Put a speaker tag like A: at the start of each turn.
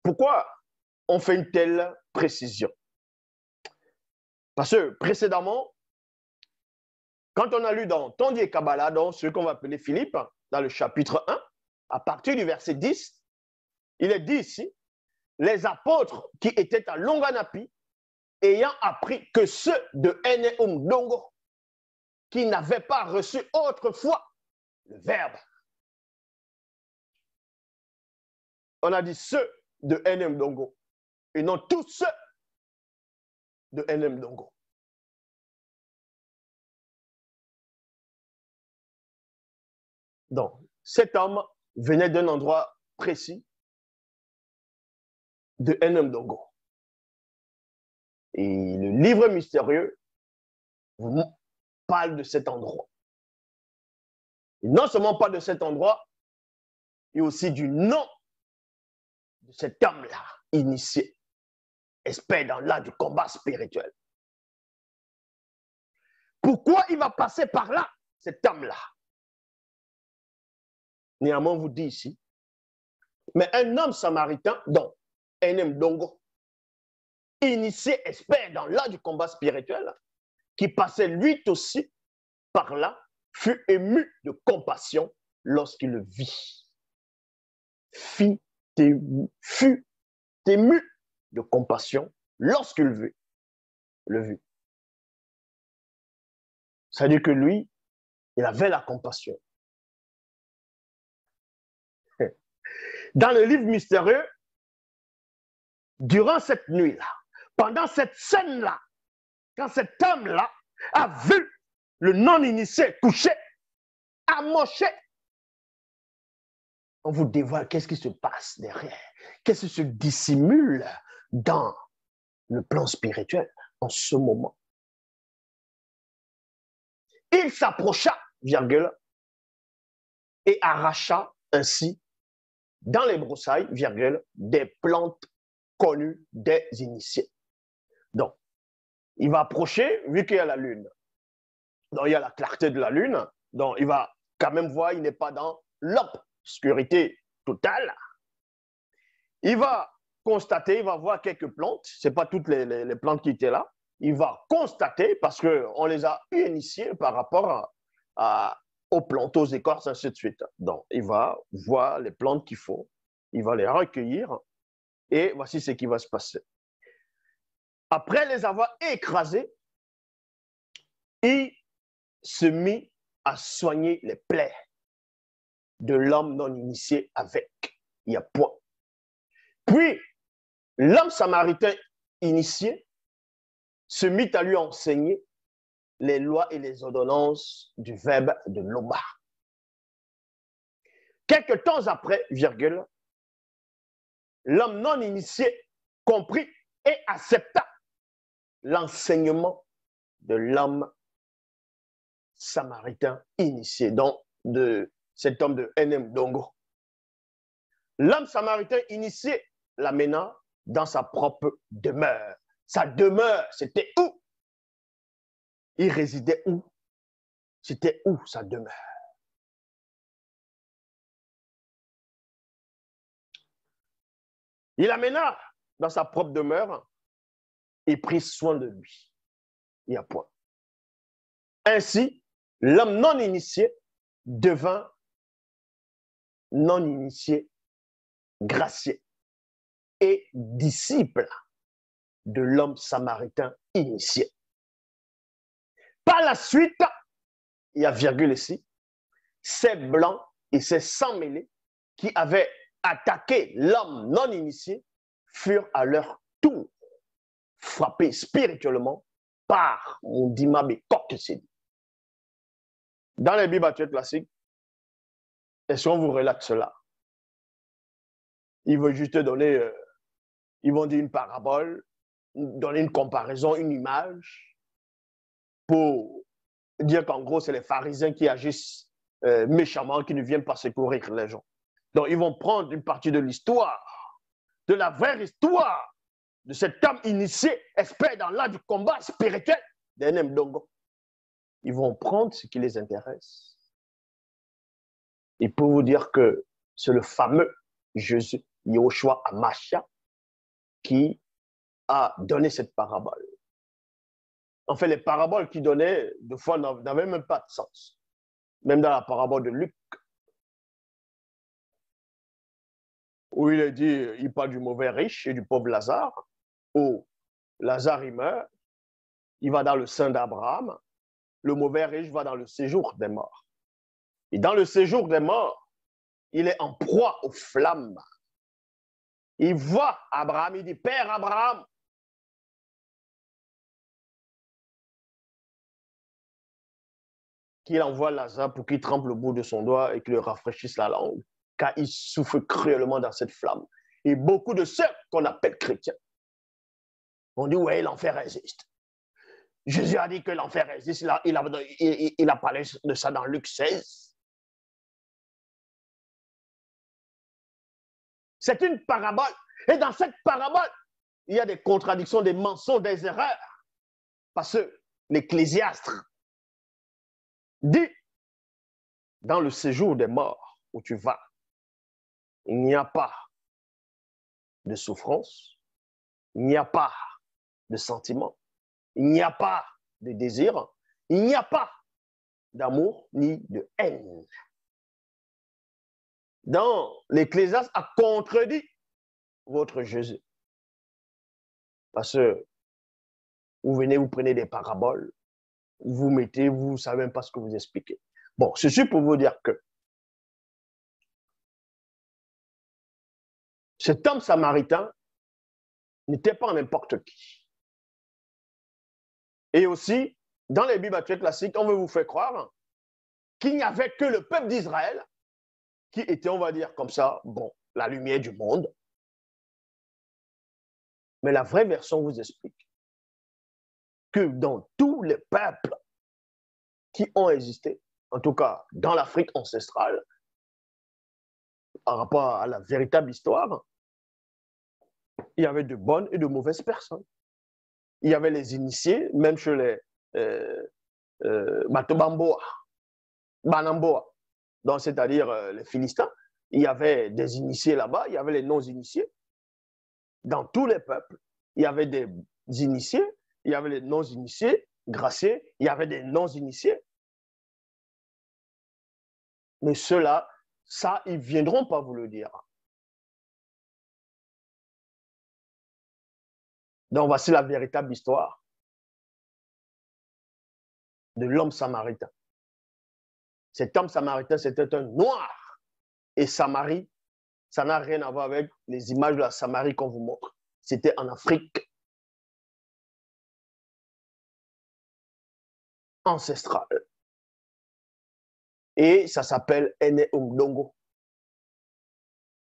A: Pourquoi on fait une telle précision? Parce que précédemment, quand on a lu dans Tondi et Kabbalah, dans ce qu'on va appeler Philippe, dans le chapitre 1, à partir du verset 10, il est dit ici, les apôtres qui étaient à Longanapi, ayant appris que ceux de Eneum Dongo, qui n'avaient pas reçu autrefois le Verbe. On a dit ceux de Eneum Dongo, et non tous ceux de Eneum Dongo. Donc, cet homme venait d'un endroit précis de Eneum Dongo. Et le livre mystérieux vous parle de cet endroit. Et non seulement pas de cet endroit, mais aussi du nom de cet homme-là, initié, expert dans l'art du combat spirituel. Pourquoi il va passer par là, cet homme-là? Néanmoins, on vous dit ici, mais un homme samaritain, dont Eneum Dongo, initié, expert dans l'art du combat spirituel, qui passait lui aussi par là, fut ému de compassion lorsqu'il le vit. Fut ému de compassion lorsqu'il le vit. C'est-à-dire que lui, il avait la compassion. Dans le livre mystérieux, durant cette nuit-là, pendant cette scène-là, quand cet homme-là a vu le non-initié couché, amoché, on vous dévoile qu'est-ce qui se passe derrière, qu'est-ce qui se dissimule dans le plan spirituel en ce moment. Il s'approcha, virgule, et arracha ainsi dans les broussailles, virgule, des plantes connues des initiés. Donc, il va approcher, vu qu'il y a la lune. Donc, il y a la clarté de la lune. Donc, il va quand même voir, il n'est pas dans l'obscurité totale. Il va constater, il va voir quelques plantes. Ce n'est pas toutes les plantes qui étaient là. Il va constater, parce qu'on les a initiées par rapport aux plantes, aux écorces, ainsi de suite. Donc, il va voir les plantes qu'il faut. Il va les recueillir. Et voici ce qui va se passer. Après les avoir écrasés, il se mit à soigner les plaies de l'homme non initié avec. Il y a point. Puis, l'homme samaritain initié se mit à lui enseigner les lois et les ordonnances du verbe de Loma. Quelque temps après, virgule, l'homme non initié comprit et accepta l'enseignement de l'homme samaritain initié, donc de cet homme de Eneum Dongo. L'homme samaritain initié l'amena dans sa propre demeure. Sa demeure, c'était où? Il résidait où? C'était où sa demeure? Il l'amena dans sa propre demeure et prit soin de lui. Il y a point. Ainsi, l'homme non initié devint non initié gracié et disciple de l'homme samaritain initié. Par la suite, il y a virgule ici, ces blancs et ces sans-mêlés qui avaient attaqué l'homme non initié furent à leur tour frappés spirituellement par Mondima Bekokesedi. Dans les Bibles actuelles classiques, est-ce qu'on vous relate cela? Ils veulent juste donner, ils vont dire une parabole, donner une comparaison, une image, pour dire qu'en gros, c'est les pharisiens qui agissent méchamment, qui ne viennent pas secourir les gens. Donc, ils vont prendre une partie de l'histoire, de la vraie histoire de cet homme initié, expert dans l'art du combat spirituel d'Eneum Dongo. Ils vont prendre ce qui les intéresse. Et pour vous dire que c'est le fameux Jésus, Yahushua Hamashiach, qui a donné cette parabole. En fait, les paraboles qu'il donnait, de fois, n'avaient même pas de sens. Même dans la parabole de Luc, où il est dit, il parle du mauvais riche et du pauvre Lazare, où Lazare, il meurt, il va dans le sein d'Abraham, le mauvais riche va dans le séjour des morts. Et dans le séjour des morts, il est en proie aux flammes. Il voit Abraham, il dit, Père Abraham, qu'il envoie Lazare pour qu'il trempe le bout de son doigt et qu'il rafraîchisse la langue, car il souffre cruellement dans cette flamme. Et beaucoup de ceux qu'on appelle chrétiens ont dit, ouais, l'enfer existe. Jésus a dit que l'enfer existe, il a parlé de ça dans Luc 16. C'est une parabole. Et dans cette parabole, il y a des contradictions, des mensonges, des erreurs. Parce que l'Ecclésiaste dit, dans le séjour des morts où tu vas, il n'y a pas de souffrance, il n'y a pas de sentiment, il n'y a pas de désir, il n'y a pas d'amour ni de haine. Dans l'Ecclésiaste a contredit votre Jésus. Parce que vous venez, vous prenez des paraboles, vous mettez, vous ne savez même pas ce que vous expliquez. Bon, ceci pour vous dire que cet homme samaritain n'était pas n'importe qui. Et aussi, dans les Bibles actuelles classiques, on veut vous faire croire qu'il n'y avait que le peuple d'Israël qui était, on va dire comme ça, bon, la lumière du monde. Mais la vraie version vous explique que dans tous les peuples qui ont existé, en tout cas dans l'Afrique ancestrale, par rapport à la véritable histoire, il y avait de bonnes et de mauvaises personnes. Il y avait les initiés, même chez les Matobamboa, Banamboa, donc c'est-à-dire les Philistins. Il y avait des initiés là-bas, il y avait les non-initiés. Dans tous les peuples, il y avait des initiés, il y avait les non-initiés, graciés, il y avait des non-initiés. Mais ceux-là, ça, ils ne viendront pas vous le dire. Donc, voici la véritable histoire de l'homme samaritain. Cet homme samaritain, c'était un noir. Et Samarie, ça n'a rien à voir avec les images de la Samarie qu'on vous montre. C'était en Afrique ancestrale. Et ça s'appelle Ene Umdongo.